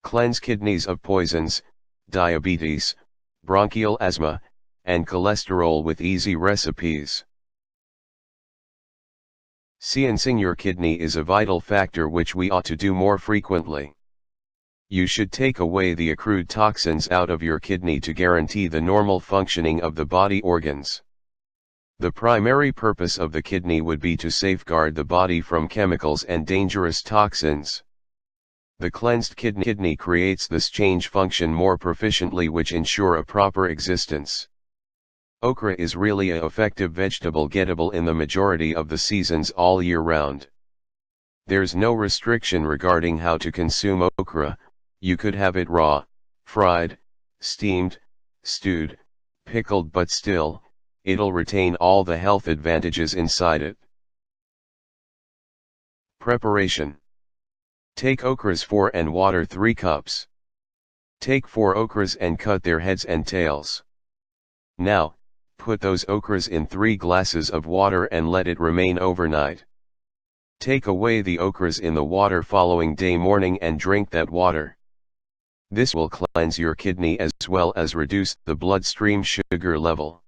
Cleanse kidneys of poisons, diabetes, bronchial asthma, and cholesterol with easy recipes. Ceansing your kidney is a vital factor which we ought to do more frequently. You should take away the accrued toxins out of your kidney to guarantee the normal functioning of the body organs. The primary purpose of the kidney would be to safeguard the body from chemicals and dangerous toxins. The cleansed kidney creates this change function more proficiently, which ensure a proper existence. Okra is really an effective vegetable getable in the majority of the seasons all year round. There's no restriction regarding how to consume okra. You could have it raw, fried, steamed, stewed, pickled, but still, it'll retain all the health advantages inside it. Preparation. Take okras 4 and water 3 cups. Take 4 okras and cut their heads and tails. Now, put those okras in 3 glasses of water and let it remain overnight. Take away the okras in the water following day morning and drink that water. This will cleanse your kidney as well as reduce the bloodstream sugar level.